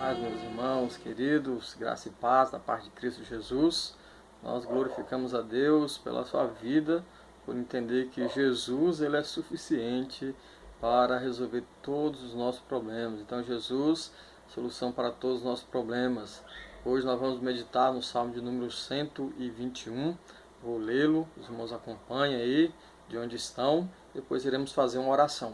paz, meus irmãos queridos, graça e paz da parte de Cristo Jesus. Nós glorificamos a Deus pela sua vida, por entender que Jesus ele é suficiente para resolver todos os nossos problemas. Então Jesus, solução para todos os nossos problemas. Hoje nós vamos meditar no Salmo de número 121. Vou lê-lo, os irmãos acompanhem aí de onde estão. Depois iremos fazer uma oração.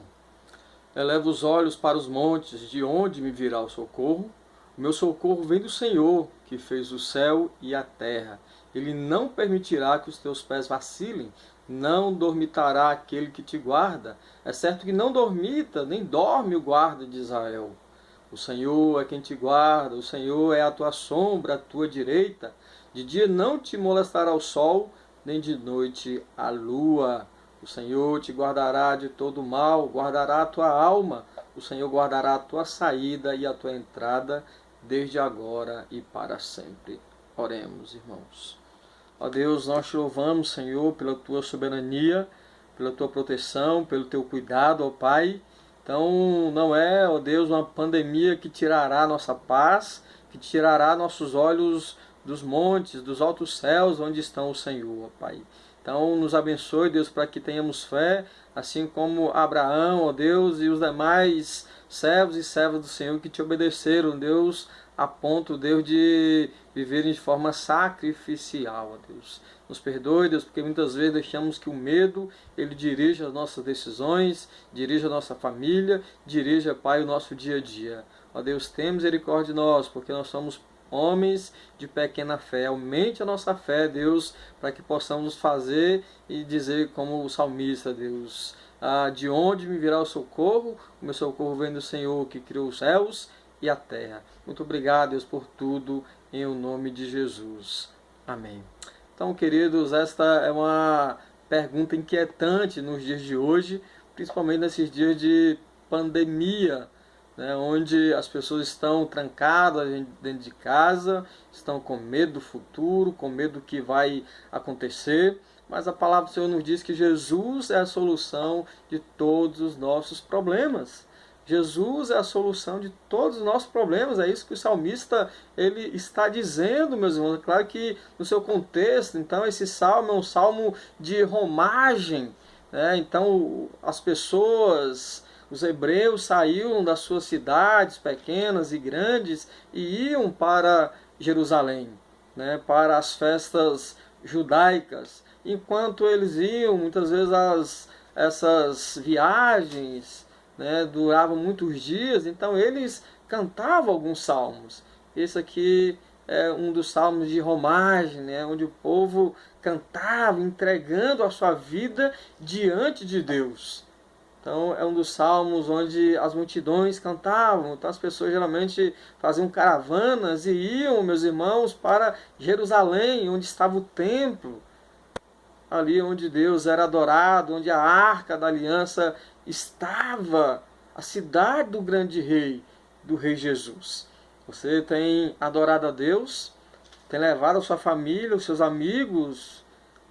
Eleva os olhos para os montes, de onde me virá o socorro? O meu socorro vem do Senhor, que fez o céu e a terra. Ele não permitirá que os teus pés vacilem, não dormitará aquele que te guarda. É certo que não dormita, nem dorme o guarda de Israel. O Senhor é quem te guarda, o Senhor é a tua sombra, a tua direita. De dia não te molestará o sol, nem de noite a lua. O Senhor te guardará de todo mal, guardará a tua alma. O Senhor guardará a tua saída e a tua entrada, desde agora e para sempre. Oremos, irmãos. Ó Deus, nós te louvamos, Senhor, pela tua soberania, pela tua proteção, pelo teu cuidado, ó Pai. Então, não é, ó Deus, uma pandemia que tirará nossa paz, que tirará nossos olhos dos montes, dos altos céus, onde estão o Senhor, ó Pai. Então, nos abençoe, Deus, para que tenhamos fé, assim como Abraão, ó Deus, e os demais servos e servas do Senhor que te obedeceram, Deus, a ponto, Deus, de viverem de forma sacrificial, ó Deus. Nos perdoe, Deus, porque muitas vezes deixamos que o medo, ele dirija as nossas decisões, dirija a nossa família, dirija, Pai, o nosso dia a dia. Ó Deus, tenha misericórdia de nós, porque nós somos homens de pequena fé. Aumente a nossa fé, Deus, para que possamos fazer e dizer como o salmista, Deus, de onde me virá o socorro? O meu socorro vem do Senhor que criou os céus e a terra. Muito obrigado, Deus, por tudo, em o nome de Jesus. Amém. Então, queridos, esta é uma pergunta inquietante nos dias de hoje, principalmente nesses dias de pandemia, né, onde as pessoas estão trancadas dentro de casa, estão com medo do futuro, com medo do que vai acontecer, mas a palavra do Senhor nos diz que Jesus é a solução de todos os nossos problemas. Jesus é a solução de todos os nossos problemas, é isso que o salmista ele está dizendo, meus irmãos. É claro que no seu contexto, então, esse salmo é um salmo de romagem, né? Então, as pessoas, os hebreus saíam das suas cidades pequenas e grandes e iam para Jerusalém, né, para as festas judaicas. Enquanto eles iam, muitas vezes essas viagens, né, duravam muitos dias, então eles cantavam alguns salmos. Esse aqui é um dos salmos de romagem, né, onde o povo cantava, entregando a sua vida diante de Deus. Então é um dos salmos onde as multidões cantavam. Então as pessoas geralmente faziam caravanas e iam, meus irmãos, para Jerusalém, onde estava o templo, ali onde Deus era adorado, onde a arca da aliança estava, a cidade do grande rei, do rei Jesus. Você tem adorado a Deus, tem levado a sua família, os seus amigos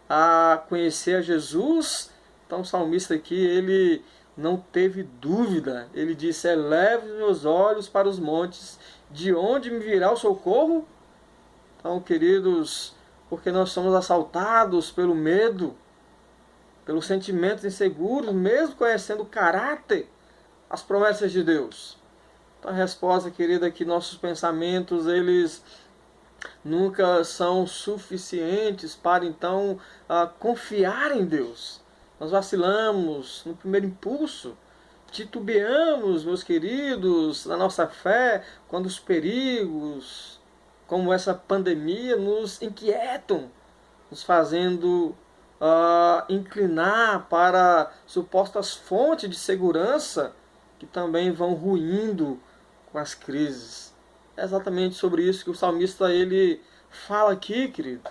a conhecer a Jesus. Então o salmista aqui, ele não teve dúvida, ele disse: eleve os meus olhos para os montes, de onde me virá o socorro? Então, queridos, porque nós somos assaltados pelo medo, pelos sentimentos inseguros, mesmo conhecendo o caráter, as promessas de Deus. Então a resposta, querida, é que nossos pensamentos, eles nunca são suficientes para então confiar em Deus. Nós vacilamos no primeiro impulso, titubeamos, meus queridos, na nossa fé, quando os perigos, como essa pandemia, nos inquietam, nos fazendo inclinar para supostas fontes de segurança que também vão ruindo com as crises. É exatamente sobre isso que o salmista ele fala aqui, querido.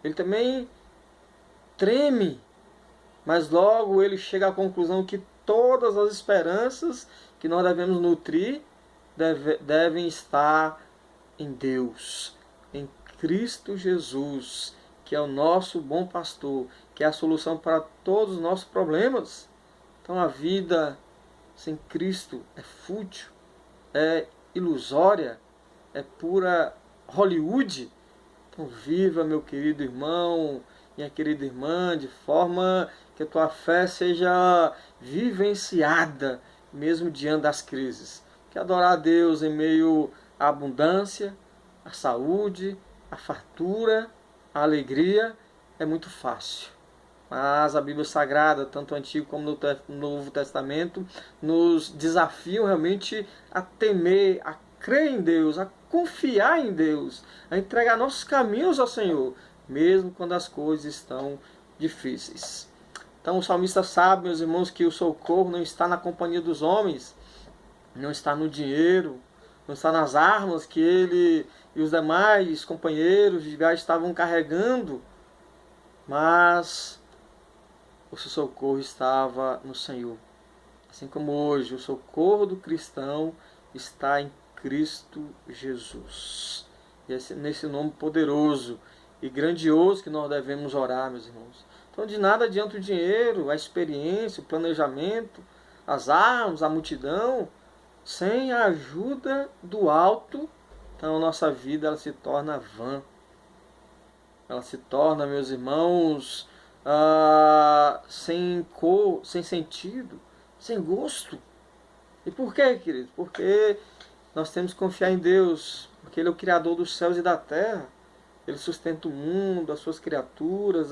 Ele também treme, mas logo ele chega à conclusão que todas as esperanças que nós devemos nutrir devem estar em Deus, em Cristo Jesus, que é o nosso bom pastor, que é a solução para todos os nossos problemas. Então a vida sem Cristo é fútil, é ilusória, é pura Hollywood. Então viva, meu querido irmão, minha querida irmã, de forma que a tua fé seja vivenciada, mesmo diante das crises. Que adorar a Deus em meio à abundância, à saúde, à fartura, à alegria, é muito fácil. Mas a Bíblia Sagrada, tanto o Antigo como no Novo Testamento, nos desafiam realmente a temer, a crer em Deus, a confiar em Deus, a entregar nossos caminhos ao Senhor, mesmo quando as coisas estão difíceis. Então o salmista sabe, meus irmãos, que o socorro não está na companhia dos homens, não está no dinheiro, não está nas armas que ele e os demais companheiros de viagem estavam carregando, mas o seu socorro estava no Senhor. Assim como hoje, o socorro do cristão está em Cristo Jesus. E é nesse nome poderoso e grandioso que nós devemos orar, meus irmãos. Então, de nada adianta o dinheiro, a experiência, o planejamento, as armas, a multidão, sem a ajuda do alto. Então, a nossa vida ela se torna vã. Ela se torna, meus irmãos, sem cor, sem sentido, sem gosto. E por quê, querido? Porque nós temos que confiar em Deus, porque Ele é o Criador dos céus e da terra. Ele sustenta o mundo, as suas criaturas,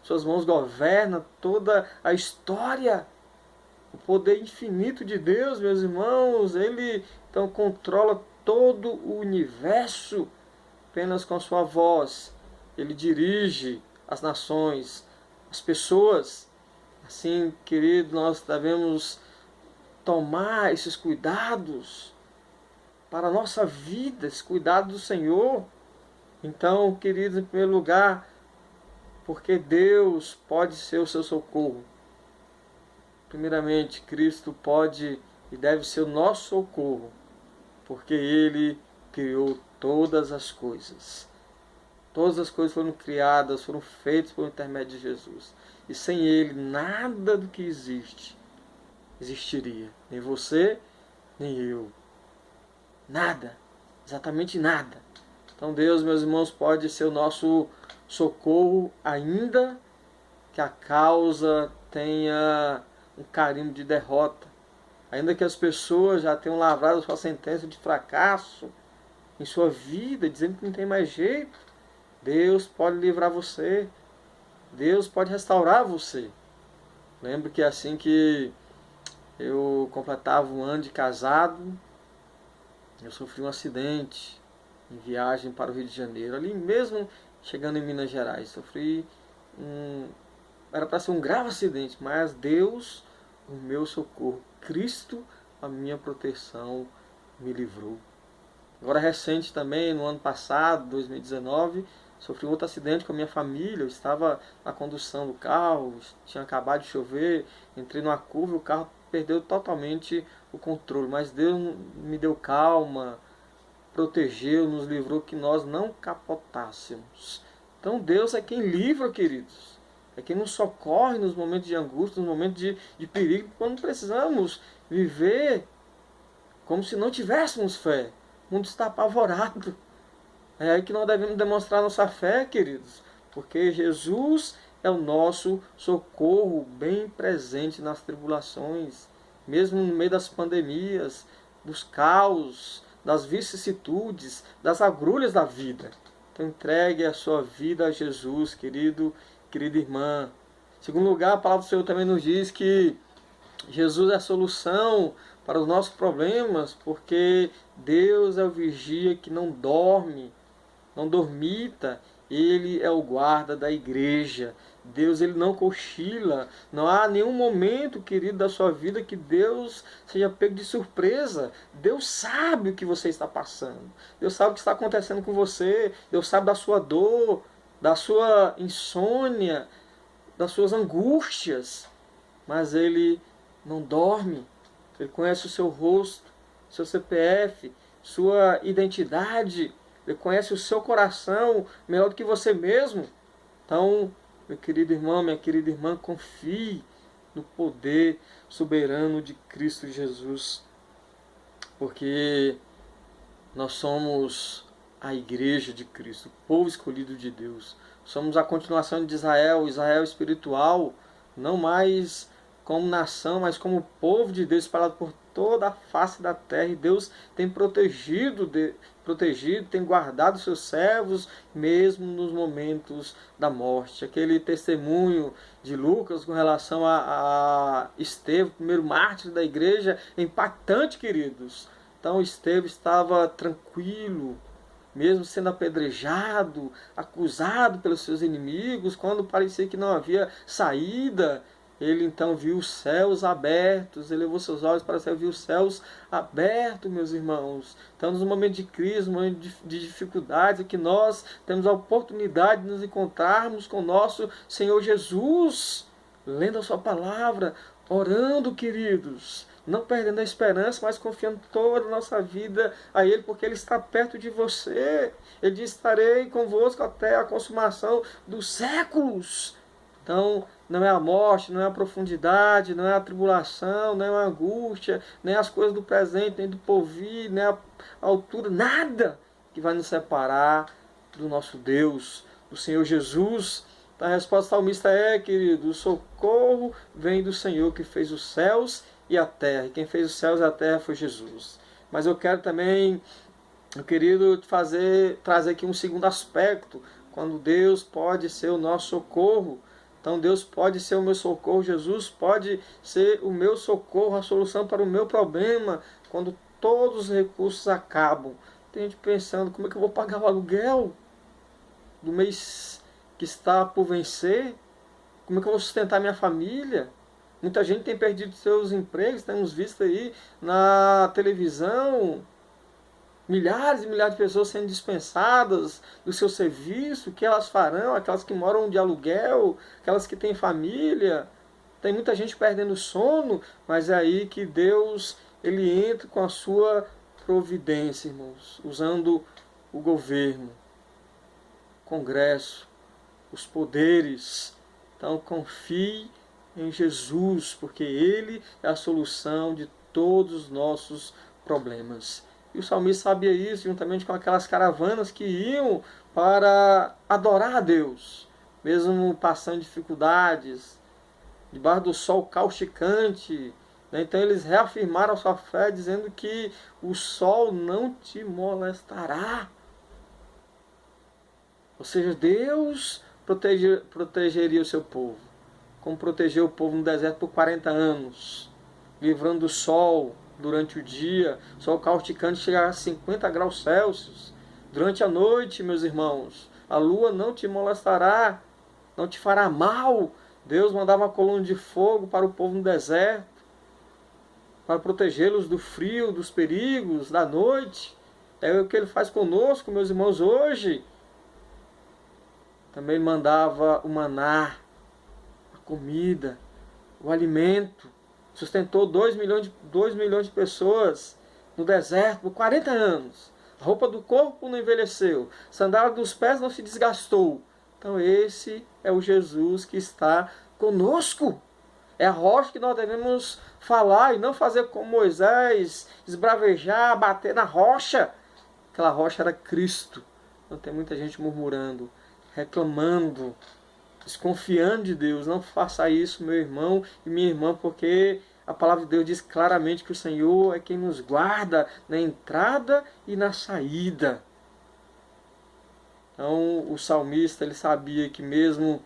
suas mãos governam toda a história. O poder infinito de Deus, meus irmãos, Ele então controla todo o universo apenas com a sua voz. Ele dirige as nações, as pessoas. Assim, querido, nós devemos tomar esses cuidados para a nossa vida, esse cuidado do Senhor. Então, queridos, em primeiro lugar, porque Deus pode ser o seu socorro. Primeiramente, Cristo pode e deve ser o nosso socorro, porque Ele criou todas as coisas. Todas as coisas foram criadas, foram feitas por intermédio de Jesus. E sem Ele, nada do que existe existiria. Nem você, nem eu. Nada. Exatamente nada. Então Deus, meus irmãos, pode ser o nosso socorro, ainda que a causa tenha um carimbo de derrota. Ainda que as pessoas já tenham lavrado sua sentença de fracasso em sua vida, dizendo que não tem mais jeito, Deus pode livrar você. Deus pode restaurar você. Lembro que assim que eu completava um ano de casado, eu sofri um acidente em viagem para o Rio de Janeiro. Ali mesmo, chegando em Minas Gerais, sofri era para ser um grave acidente, mas Deus, o meu socorro, Cristo, a minha proteção, me livrou. Agora recente também, no ano passado, 2019, sofri outro acidente com a minha família. Eu estava na condução do carro, tinha acabado de chover, entrei numa curva e o carro perdeu totalmente o controle. Mas Deus me deu calma, protegeu, nos livrou que nós não capotássemos. Então Deus é quem livra, queridos. É quem nos socorre nos momentos de angústia, nos momentos de perigo, quando precisamos viver como se não tivéssemos fé. O mundo está apavorado. É aí que nós devemos demonstrar nossa fé, queridos. Porque Jesus é o nosso socorro bem presente nas tribulações. Mesmo no meio das pandemias, dos caos, das vicissitudes, das agrulhas da vida. Então entregue a sua vida a Jesus, querido, querida irmã. Em segundo lugar, a palavra do Senhor também nos diz que Jesus é a solução para os nossos problemas, porque Deus é o vigia que não dorme, não dormita. Ele é o guarda da igreja. Deus, ele não cochila. Não há nenhum momento, querido, da sua vida que Deus seja pego de surpresa. Deus sabe o que você está passando. Deus sabe o que está acontecendo com você. Deus sabe da sua dor, da sua insônia, das suas angústias. Mas ele não dorme. Ele conhece o seu rosto, seu CPF, sua identidade. Ele conhece o seu coração melhor do que você mesmo. Então, meu querido irmão, minha querida irmã, confie no poder soberano de Cristo Jesus. Porque Nós somos a igreja de Cristo, o povo escolhido de Deus. Somos a continuação de Israel, Israel espiritual, não mais como nação, mas como povo de Deus espalhado por toda a face da terra. E Deus tem protegido, tem guardado seus servos, mesmo nos momentos da morte. Aquele testemunho de Lucas com relação a Estevão, o primeiro mártir da igreja, é impactante, queridos. Então Estevão estava tranquilo, mesmo sendo apedrejado, acusado pelos seus inimigos, quando parecia que não havia saída. Ele então viu os céus abertos, ele levou seus olhos para o céu e viu os céus abertos, meus irmãos. Então, nos momentos de crise, nos momentos de dificuldade, é que nós temos a oportunidade de nos encontrarmos com o nosso Senhor Jesus, lendo a sua palavra, orando, queridos, não perdendo a esperança, mas confiando toda a nossa vida a Ele, porque Ele está perto de você. Ele diz: estarei convosco até a consumação dos séculos. Então, não é a morte, não é a profundidade, não é a tribulação, não é a angústia, nem as coisas do presente, nem do porvir, nem a altura, nada que vai nos separar do nosso Deus, do Senhor Jesus. Então, a resposta salmista é, querido, o socorro vem do Senhor que fez os céus e a terra. E quem fez os céus e a terra foi Jesus. Mas eu quero também, meu querido, trazer aqui um segundo aspecto, quando Deus pode ser o nosso socorro. Então Deus pode ser o meu socorro, Jesus pode ser o meu socorro, a solução para o meu problema, quando todos os recursos acabam. Tem gente pensando: como é que eu vou pagar o aluguel do mês que está por vencer? Como é que eu vou sustentar minha família? Muita gente tem perdido seus empregos, temos visto aí na televisão milhares e milhares de pessoas sendo dispensadas do seu serviço. O que elas farão? Aquelas que moram de aluguel, aquelas que têm família. Tem muita gente perdendo sono, mas é aí que Deus ele entra com a sua providência, irmãos, usando o governo, o Congresso, os poderes. Então confie em Jesus, porque Ele é a solução de todos os nossos problemas. E o salmista sabia isso, juntamente com aquelas caravanas que iam para adorar a Deus, mesmo passando dificuldades, debaixo do sol causticante. Então eles reafirmaram a sua fé, dizendo que o sol não te molestará. Ou seja, Deus protegeria o seu povo, como protegeu o povo no deserto por 40 anos, livrando do sol durante o dia, sol causticante chega a 50 graus Celsius. Durante a noite, meus irmãos, a lua não te molestará, não te fará mal. Deus mandava uma coluna de fogo para o povo no deserto, para protegê-los do frio, dos perigos, da noite. É o que Ele faz conosco, meus irmãos, hoje. Também mandava o maná, a comida, o alimento. Sustentou 2 milhões de pessoas no deserto por 40 anos. A roupa do corpo não envelheceu. A sandália dos pés não se desgastou. Então esse é o Jesus que está conosco. É a rocha que nós devemos falar e não fazer como Moisés, esbravejar, bater na rocha. Aquela rocha era Cristo. Então tem muita gente murmurando, reclamando, desconfiando de Deus. Não faça isso, meu irmão e minha irmã, porque a palavra de Deus diz claramente que o Senhor é quem nos guarda na entrada e na saída. Então o salmista ele sabia que mesmo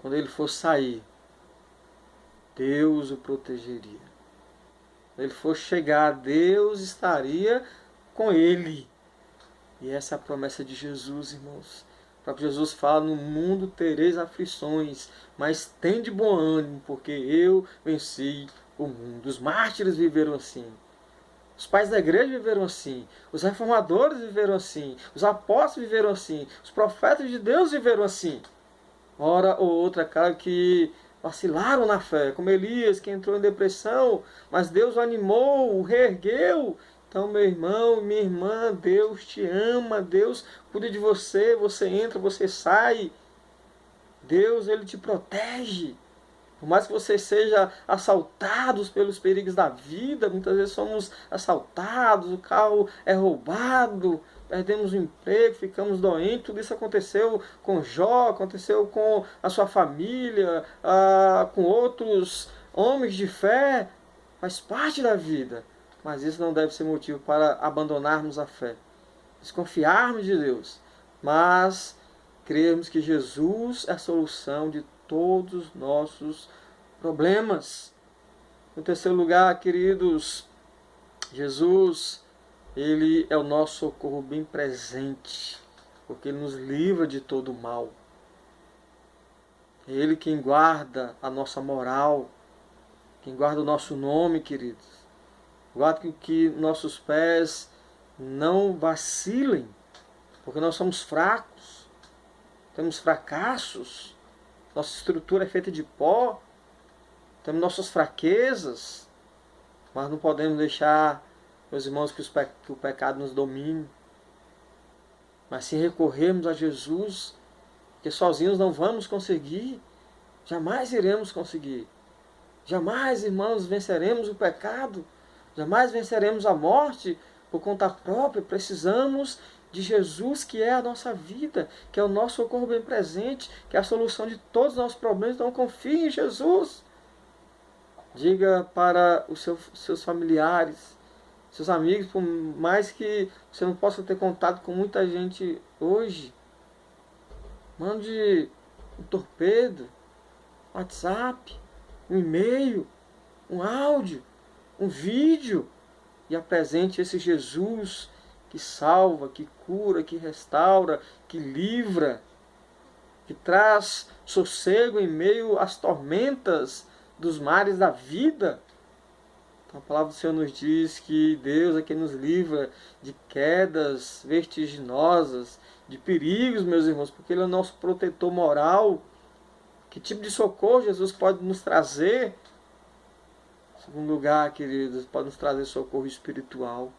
quando ele fosse sair, Deus o protegeria. Quando ele fosse chegar, Deus estaria com ele. E essa é a promessa de Jesus, irmãos. O próprio Jesus fala: no mundo tereis aflições, mas tende bom ânimo, porque eu venci o mundo. Os mártires viveram assim. Os pais da igreja viveram assim. Os reformadores viveram assim. Os apóstolos viveram assim. Os profetas de Deus viveram assim. Hora ou outra, claro que vacilaram na fé, como Elias, que entrou em depressão, mas Deus o animou, o reergueu. Então, meu irmão, minha irmã, Deus te ama, Deus cuida de você, você entra, você sai. Deus, Ele te protege. Por mais que você seja assaltado pelos perigos da vida, muitas vezes somos assaltados, o carro é roubado, perdemos o emprego, ficamos doentes. Tudo isso aconteceu com Jó, aconteceu com a sua família, com outros homens de fé. Faz parte da vida. Mas isso não deve ser motivo para abandonarmos a fé, desconfiarmos de Deus, mas crermos que Jesus é a solução de todos os nossos problemas. Em terceiro lugar, queridos, Jesus, Ele é o nosso socorro bem presente, porque Ele nos livra de todo o mal. É Ele quem guarda a nossa moral, quem guarda o nosso nome, queridos. Guarda que nossos pés não vacilem, porque nós somos fracos, temos fracassos, nossa estrutura é feita de pó, temos nossas fraquezas, mas não podemos deixar, meus irmãos, que o pecado nos domine. Mas se recorrermos a Jesus, porque sozinhos não vamos conseguir, jamais iremos conseguir. Jamais, irmãos, venceremos o pecado, jamais venceremos a morte por conta própria. Precisamos de Jesus, que é a nossa vida, que é o nosso socorro bem presente, que é a solução de todos os nossos problemas. Então confie em Jesus. Diga para os seus familiares, seus amigos, por mais que você não possa ter contato com muita gente hoje, mande um torpedo, um WhatsApp, um e-mail, um áudio, um vídeo, e apresente esse Jesus que salva, que cura, que restaura, que livra, que traz sossego em meio às tormentas dos mares da vida. Então a palavra do Senhor nos diz que Deus é quem nos livra de quedas vertiginosas, de perigos, meus irmãos, porque Ele é o nosso protetor moral. Que tipo de socorro Jesus pode nos trazer? Em segundo lugar, queridos, pode nos trazer socorro espiritual.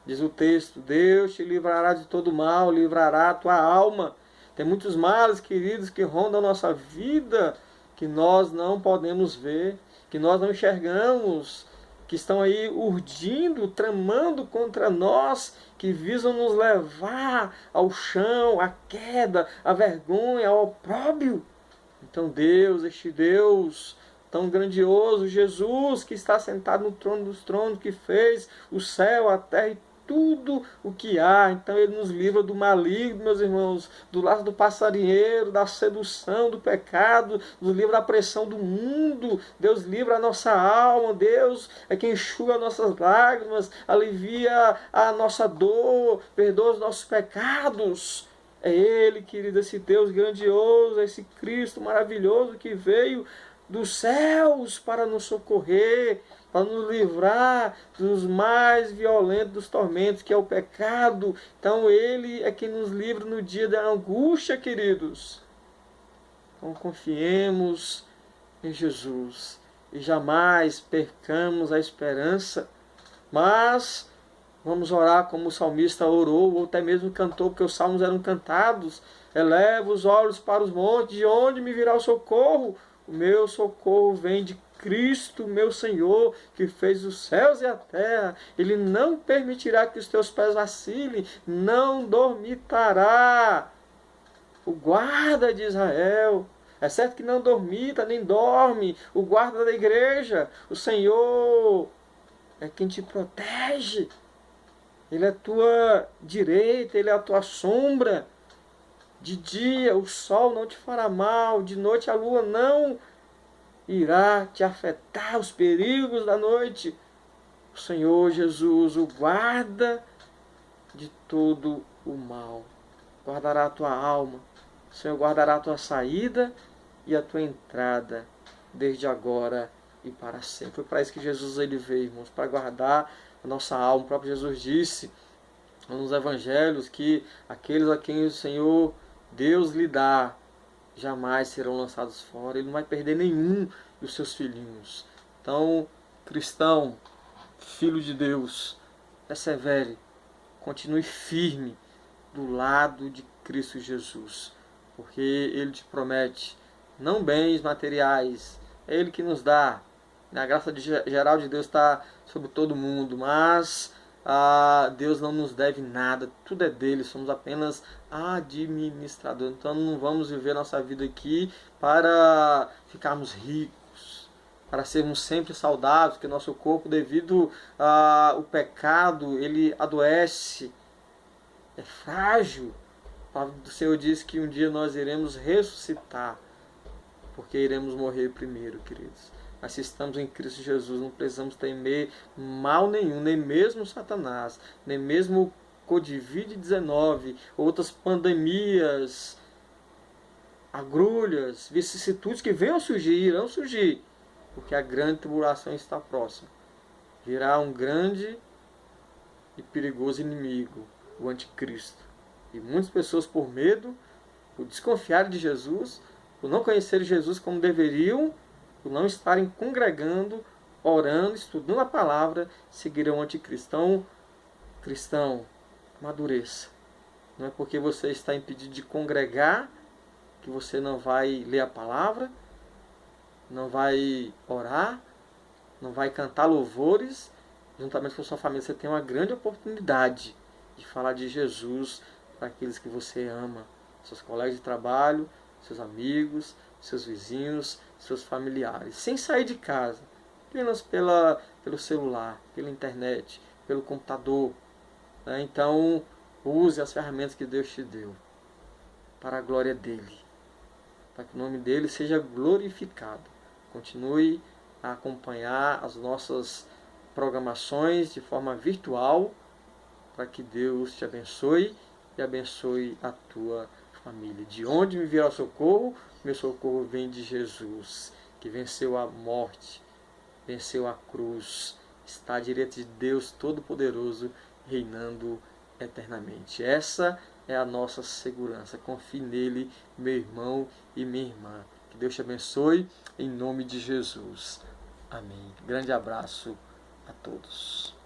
Diz o texto: Deus te livrará de todo mal, livrará a tua alma. Tem muitos males, queridos, que rondam a nossa vida, que nós não podemos ver, que nós não enxergamos, que estão aí urdindo, tramando contra nós, que visam nos levar ao chão, à queda, à vergonha, ao opróbrio. Então Deus, este Deus tão grandioso, Jesus, que está sentado no trono dos tronos, que fez o céu, a terra e tudo o que há. Então Ele nos livra do maligno, meus irmãos, do laço do passarinheiro, da sedução, do pecado, nos livra da pressão do mundo. Deus livra a nossa alma. Deus é quem enxuga nossas lágrimas, alivia a nossa dor, perdoa os nossos pecados. É Ele, querido, esse Deus grandioso, esse Cristo maravilhoso que veio dos céus para nos socorrer, para nos livrar dos mais violentos dos tormentos, que é o pecado. Então Ele é quem nos livra no dia da angústia, queridos. Então confiemos em Jesus e jamais percamos a esperança, mas vamos orar como o salmista orou, ou até mesmo cantou, porque os salmos eram cantados. Eleva os olhos para os montes, de onde me virá o socorro? O meu socorro vem de Cristo, meu Senhor, que fez os céus e a terra. Ele não permitirá que os teus pés vacilem, não dormitará. O guarda de Israel, é certo que não dormita, nem dorme, o guarda da igreja, o Senhor é quem te protege. Ele é a tua direita, Ele é a tua sombra. De dia o sol não te fará mal, de noite a lua não irá te afetar, os perigos da noite. O Senhor Jesus, o guarda de todo o mal. Guardará a tua alma. O Senhor guardará a tua saída e a tua entrada, desde agora e para sempre. Foi para isso que Jesus ele veio, irmãos, para guardar a nossa alma. O próprio Jesus disse nos evangelhos que aqueles a quem o Senhor Deus lhe dá jamais serão lançados fora. Ele não vai perder nenhum dos seus filhinhos. Então, cristão, filho de Deus, persevere, continue firme do lado de Cristo Jesus, porque Ele te promete não bens materiais, é Ele que nos dá. A graça geral de Deus está sobre todo mundo, mas Deus não nos deve nada, tudo é dele, somos apenas administradores. Então não vamos viver nossa vida aqui para ficarmos ricos, para sermos sempre saudáveis, porque nosso corpo, devido ao pecado, ele adoece, é frágil. A palavra do Senhor diz que um dia nós iremos ressuscitar, porque iremos morrer primeiro, queridos. Mas se estamos em Cristo Jesus, não precisamos temer mal nenhum, nem mesmo Satanás, nem mesmo Covid-19, outras pandemias, agrulhas, vicissitudes que venham a surgir, irão surgir, porque a grande tribulação está próxima. Virá um grande e perigoso inimigo, o anticristo. E muitas pessoas, por medo, por desconfiarem de Jesus, por não conhecerem Jesus como deveriam, por não estarem congregando, orando, estudando a palavra, seguirão o anticristo. Cristão, amadureça. Não é porque você está impedido de congregar que você não vai ler a palavra, não vai orar, não vai cantar louvores. Juntamente com sua família, você tem uma grande oportunidade de falar de Jesus para aqueles que você ama, seus colegas de trabalho, seus amigos, seus vizinhos, seus familiares, sem sair de casa, apenas pelo celular, pela internet, pelo computador. Né? Então, use as ferramentas que Deus te deu para a glória dele, para que o nome dele seja glorificado. Continue a acompanhar as nossas programações de forma virtual, para que Deus te abençoe e abençoe a tua família. De onde me virá o socorro? Meu socorro vem de Jesus, que venceu a morte, venceu a cruz, está à direita de Deus Todo-Poderoso, reinando eternamente. Essa é a nossa segurança. Confie nele, meu irmão e minha irmã. Que Deus te abençoe, em nome de Jesus. Amém. Grande abraço a todos.